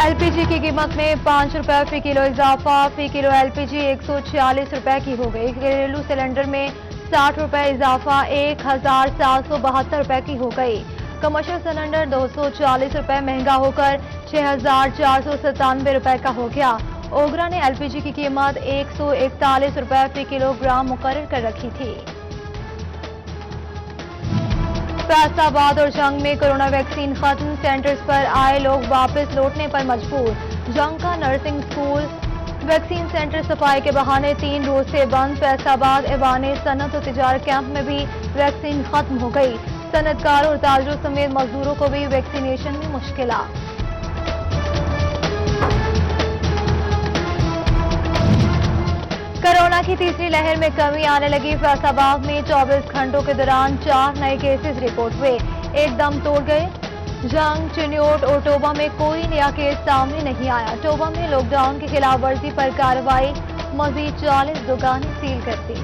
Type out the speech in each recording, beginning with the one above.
LPG की कीमत में 5 रुपए फी किलो इजाफा। फी किलो LPG 146 रुपए की हो गई। घरेलू सिलेंडर में 60 रुपए इजाफा 1772 रुपए की हो गई। कमर्शियल सिलेंडर 240 रुपए महंगा होकर 6497 रुपए का हो गया। ओगरा ने LPG की कीमत 141 रुपए फी किलोग्राम मुकर्रर कर रखी थी। फैसलाबाद और जंग में कोरोना वैक्सीन खत्म। सेंटर्स पर आए लोग वापस लौटने पर मजबूर। जंग का नर्सिंग स्कूल वैक्सीन सेंटर सफाई के बहाने 3 रोज से बंद। फैसलाबाद ऐवान सनत और तिजारत कैंप में भी वैक्सीन खत्म हो गई। सनतकारों और ताजरों समेत मजदूरों को भी वैक्सीनेशन में मुश्किलात। कोरोना की तीसरी लहर में कमी आने लगी। फैसलाबाद में 24 घंटों के दौरान 4 नए केसेस रिपोर्ट हुए, एकदम तोड़ गए। जंग, चिन्योट और टोबा में कोई नया केस सामने नहीं आया। टोबा में लॉकडाउन की खिलाफ वर्जी पर कार्रवाई, मजीद 40 दुकानें सील कर दी।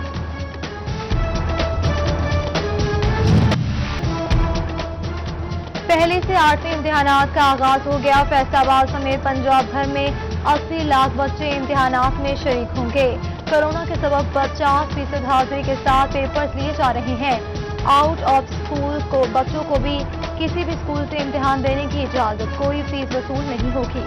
पहले से 8वें इम्तिहानात का आगाज हो गया। फैसलाबाद समेत पंजाब भर में 80 लाख बच्चे इम्तिहानात में शरीक होंगे। कोरोना के सबब 50% हाजिरी के साथ पेपर्स लिए जा रहे हैं। आउट ऑफ स्कूल को बच्चों को भी किसी भी स्कूल से इम्तिहान देने की इजाजत, कोई फीस वसूल नहीं होगी।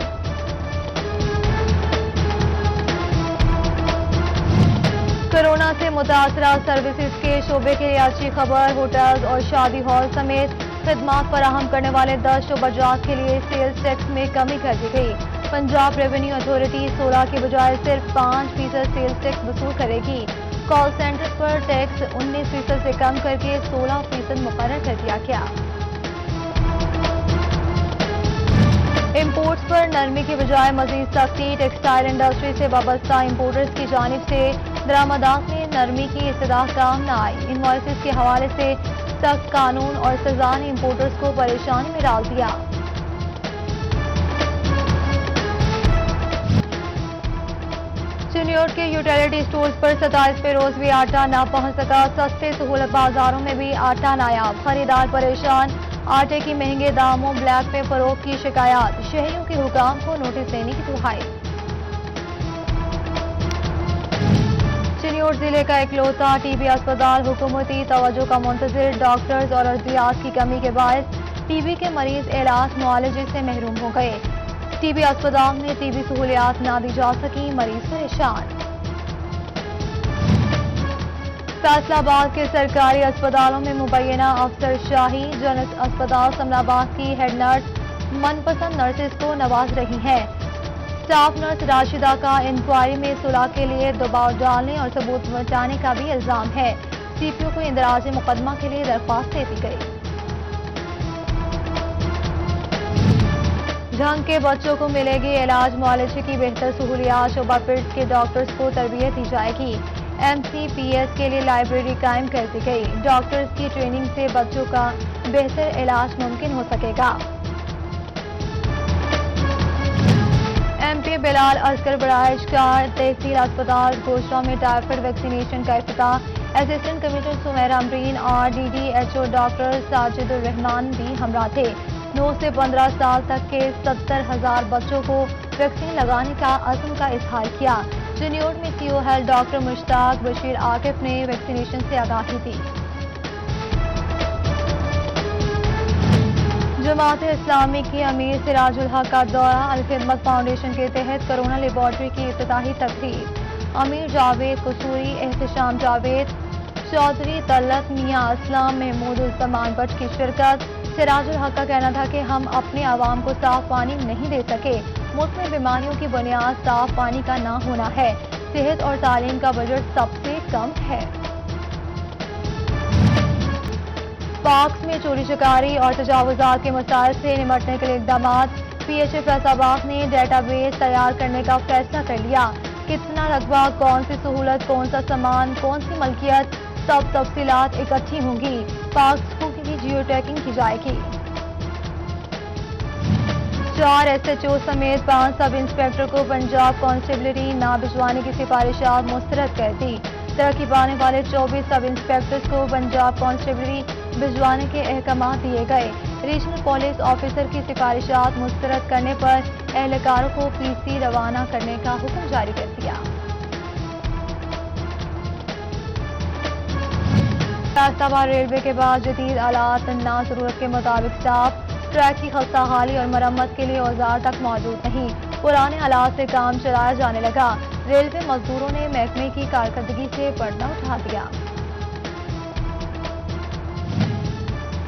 कोरोना से मुतासरा सर्विसेज के शोबे के लिए अच्छी खबर। होटल्स और शादी हॉल समेत खिदमात फराहम करने वाले 10 शोबाजात के लिए सेल्स टैक्स में कमी कर दी गई। पंजाब रेवेन्यू अथॉरिटी 16 के बजाय सिर्फ 5% सेल्स टैक्स वसूल करेगी। कॉल सेंटर्स पर टैक्स 19% से कम करके 16% मुकर्रर कर दिया गया। इंपोर्ट्स पर नरमी की बजाय मजीद सख्ती। टेक्सटाइल इंडस्ट्री से वाबस्ता इंपोर्टर्स की जानिब से दरामदात में नरमी की इस्तदा काम न आई। इनवॉइसेस के हवाले से सख्त कानून और सजा ने इंपोर्टर्स को परेशानी में डाल दिया। चिन्योट के यूटिलिटी स्टोर्स पर 27वें रोज भी आटा न पहुंच सका। सस्ते सहूलत बाजारों में भी आटा नायाब, खरीदार परेशान। आटे की महंगे दामों, ब्लैक में फरोख्त की शिकायत। शहरियों के हुकाम को नोटिस देने की दुहाई। चिन्योट जिले का इकलौता टीबी अस्पताल हुकूमती तवज्जो का मुंतजिर। डॉक्टर्स और अद्वियात की कमी के बायस टीबी के मरीज इलाज मुआलजे से महरूम हो गए। टीबी अस्पताल में टीबी सहूलियात ना दी जा सकी, मरीज परेशान। फैसलाबाद के सरकारी अस्पतालों में मुबैना अफसरशाही। जनरल अस्पताल समलाबाद की हेड नर्स मनपसंद नर्सेज को नवाज रही हैं। स्टाफ नर्स राशिदा का इंक्वायरी में सुलह के लिए दबाव डालने और सबूत बचाने का भी इल्जाम है। सीपीओ को इंदराज मुकदमा के लिए दरख्वास्त दे दी गई। जंग के बच्चों को मिलेगी इलाज मुआलजे की बेहतर सहूलियात। शोबा पिट्स के डॉक्टर्स को तरबियत दी जाएगी। MCPS के लिए लाइब्रेरी कायम कर दी गई। डॉक्टर्स की ट्रेनिंग से बच्चों का बेहतर इलाज मुमकिन हो सकेगा। MP बिलाल असगर बड़ाइश का तहसील अस्पताल गोशरा में टाइफाइड वैक्सीनेशन का इफ्तिताह। असिस्टेंट कमिश्नर सुमेरा अमरीन और DDHO डॉक्टर साजिदुर रहमान भी हमरा थे। 9 से 15 साल तक के 70,000 बच्चों को वैक्सीन लगाने का अज़्म का इजहार किया। चिन्योट में CO health doctor Mushtaq Bashir Akif ने वैक्सीनेशन से आगाही दी। जमात इस्लामी की अमीर सिराजुल हक का दौरा। अल-खिदमत फाउंडेशन के तहत कोरोना लेबॉर्ट्री की इफ्तिताही तकरीब। अमीर जावेद कसूरी, एहतशाम जावेद, चौधरी तलत, मियां असलम, महमूद उस्मान भट्ट की शिरकत। सिराजुल हक का कहना था कि हम अपने आवाम को साफ पानी नहीं दे सके। मुल्क में बीमारियों की बुनियाद साफ पानी का ना होना है। सेहत और तालीम का बजट सबसे कम है। पार्क्स में चोरी चकारी और तजावुजात के मसाइल से निमटने के लिए इकदाम। PHA फैसलाबाद ने डेटाबेस तैयार करने का फैसला कर लिया। कितना रकबा, कौन सी सहूलत, कौन सा सामान, कौन सी मलकियत, सब तफसीलात इकट्ठी होंगी। पार्क्स को की जियो टैगिंग की जाएगी। 4 SHO समेत 5 सब इंस्पेक्टर को पंजाब कांस्टेबलरी ना भिजवाने की सिफारिशात मुस्तरद कर दी। तरक्की पाने वाले 24 सब इंस्पेक्टर्स को पंजाब कांस्टेबलरी भिजवाने के अहकाम दिए गए। ریجنل پولیس آفیسر کی سفارشات مسترد کرنے پر اہلکاروں کو PC روانہ کرنے کا حکم جاری کر دیا۔ فیصل آباد ریلوے کے بعد جدید آلات نہ ضرورت کے مطابق اسٹاف، ٹریک کی خستہ حالی اور مرمت کے لیے اوزار تک موجود نہیں، پرانے آلات سے کام چلایا جانے لگا، ریلوے مزدوروں نے محکمے کی کارکردگی سے پردہ اٹھا دیا۔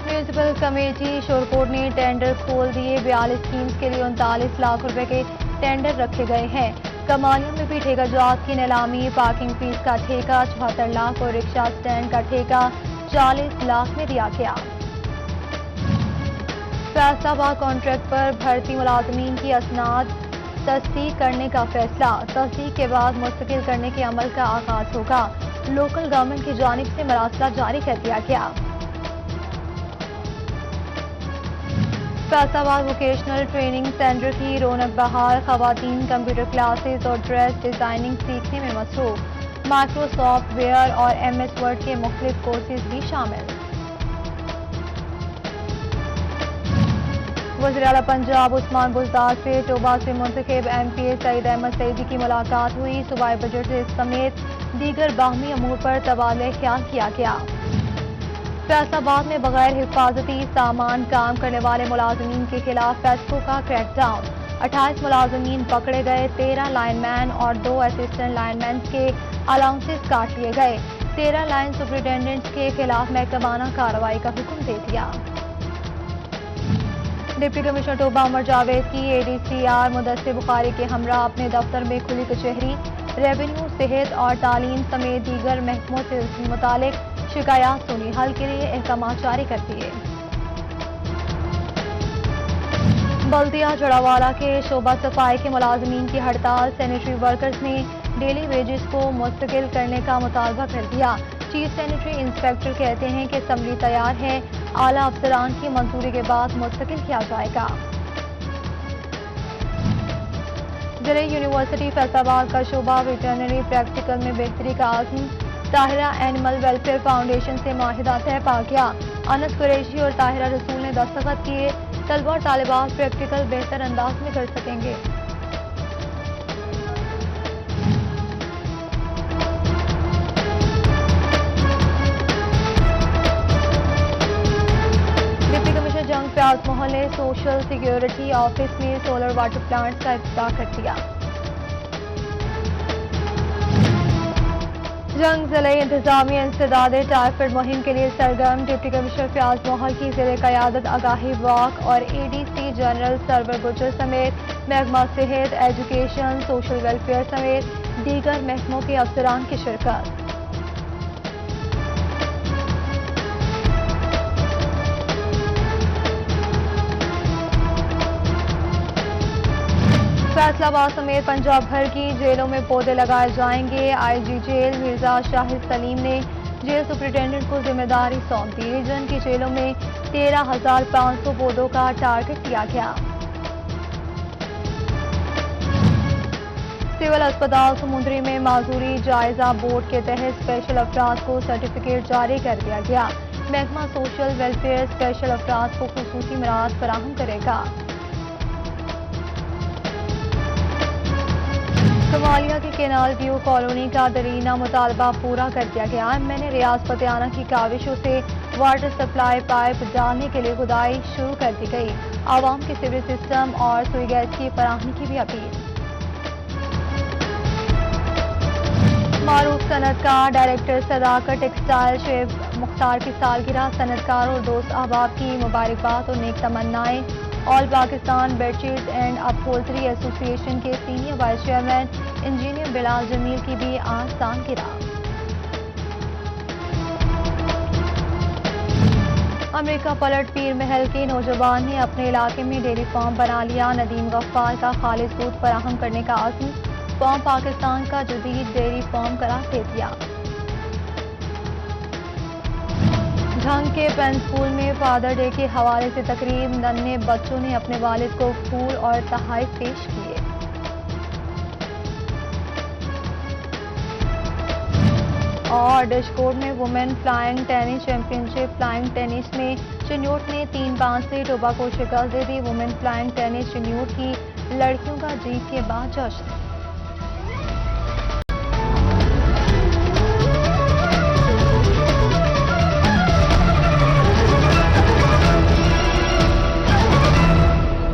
میونسپل کمیٹی شورکوٹ نے ٹینڈر کھول دیے، 42 اسکیمز کے لیے 39 لاکھ روپے کے ٹینڈر رکھے گئے ہیں۔ کمانیوں میں بھی ٹھیکہ جات کی نیلامی، پارکنگ فیس کا ٹھیکہ 74 لاکھ اور رکشہ اسٹینڈ کا ٹھیکہ 40 لاکھ میں دیا گیا۔ فیصل آباد کانٹریکٹ پر بھرتی ملازمین کی اسناد تصدیق کرنے کا فیصلہ، تصدیق کے بعد مستقل کرنے کے عمل کا آغاز ہوگا، لوکل گورنمنٹ کی جانب سے مراسلہ جاری کر دیا گیا۔ فیصل آباد ووکیشنل ٹریننگ سینٹر کی رونق بحال، خواتین کمپیوٹر کلاسز اور ڈریس ڈیزائننگ سیکھنے میں مصروف، مائکروسافٹ ویئر اور MS ورڈ کے مختلف کورسز بھی شامل۔ وزیراعلیٰ پنجاب عثمان بزدار سے ٹوبہ سے منتخب MPA سعید احمد سعیدی کی ملاقات ہوئی، صوبائی بجٹ سے سمیت دیگر باہمی امور پر تبادلہ خیال کیا گیا۔ فیصل آباد میں بغیر حفاظتی سامان کام کرنے والے ملازمین کے خلاف پیسکو کا کریک ڈاؤن، 28 ملازمین پکڑے گئے، 13 لائن مین اور 2 اسسٹنٹ لائن مینز کے الاؤنسز کاٹ لیے گئے، 13 لائن سپرنٹینڈنٹس کے خلاف محکمانہ کارروائی کا حکم دے دیا۔ ڈپٹی کمشنر ٹوبہ عمر جاوید کی ADCR مدثر بخاری کے ہمراہ اپنے دفتر میں کھلی کچہری، ریونیو، صحت اور تعلیم سمیت دیگر محکموں سے متعلق شکایات سنی، حل کے لیے احکامات جاری کر دیے۔ بلدیہ جڑاوالا کے شعبہ صفائی کے ملازمین کی ہڑتال، سینیٹری ورکرز نے ڈیلی ویجز کو مستقل کرنے کا مطالبہ کر دیا، چیف سینیٹری انسپیکٹر کہتے ہیں کہ اسمبلی تیار ہے، اعلیٰ افسران کی منظوری کے بعد مستقل کیا جائے گا۔ ضلع یونیورسٹی فیصل آباد کا شعبہ ویٹرنری پریکٹیکل میں بہتری کا عزم، طاہرہ اینیمل ویلفیئر فاؤنڈیشن سے معاہدہ طے پا گیا، انس قریشی اور طاہرہ رسول نے دستخط کیے، طلبہ اور طالبات پریکٹیکل بہتر انداز میں کر سکیں گے۔ ڈپٹی کمشنر جنگ پیاز محل نے سوشل سیکیورٹی آفس میں سولر واٹر پلانٹس کا افتتاح کر دیا۔ جنگ ضلع انتظامیہ انسداد ٹائیفائڈ مہم کے لیے سرگرم، ڈپٹی کمشنر فیاض محل کی زیر قیادت آگاہی واک اور ADC جنرل سرور گجر سمیت محکمہ صحت، ایجوکیشن، سوشل ویلفیئر سمیت دیگر محکموں کے افسران کی شرکت۔ فیصل آباد سمیت پنجاب بھر کی جیلوں میں پودے لگائے جائیں گے، IG جیل مرزا شاہد سلیم نے جیل سپرنٹینڈنٹ کو ذمہ داری سونپ دی، ریجن کی جیلوں میں 13,500 پودوں کا ٹارگٹ دیا گیا۔ سول اسپتال سمندری میں معذوری جائزہ بورڈ کے تحت اسپیشل افراد کو سرٹیفکیٹ جاری کر دیا گیا، محکمہ سوشل ویلفیئر اسپیشل افراد کو خصوصی مراعات فراہم کرے گا۔ کمالیہ کی کینال ویو کالونی کا درینہ مطالبہ پورا کر دیا گیا، میں نے ریاض پتیانہ کی کاوشوں سے واٹر سپلائی پائپ ڈالنے کے لیے کھدائی شروع کر دی گئی، عوام کے سیوریج سسٹم اور سوئی گیس کی فراہمی کی بھی اپیل۔ معروف صنعت کار ڈائریکٹر صداقت ٹیکسٹائل شعیب مختار کی سالگرہ، صنعت کار اور دوست احباب کی مبارکباد اور نیک تمنائیں۔ آل Pakistan bed sheets and upholstery ایسوسی ایشن کے سینئر وائس چیئرمین انجینئر بلال جمیل کی بھی آج سالگرہ۔ امریکہ پلٹ پیر محل کے نوجوان نے اپنے علاقے میں ڈیری فارم بنا لیا، ندیم غفار کا خالص دودھ فراہم کرنے کا عزم، فارم پاکستان کا جدید ڈیری فارم قرار دے دیا۔ جھنگ کے پین اسکول میں فادر ڈے کے حوالے سے تقریب، ننھے بچوں نے اپنے والد کو پھول اور تحائف پیش کیے۔ اور ڈش کورٹ میں وومین فلائنگ ٹینس چیمپئن شپ، فلائنگ ٹینس میں چنیوٹ نے 3 باند سے ٹوباکو شکست دے دی. وومن فلائنگ ٹینس چنیوٹ کی لڑکیوں کا جیت کے بعد جشن.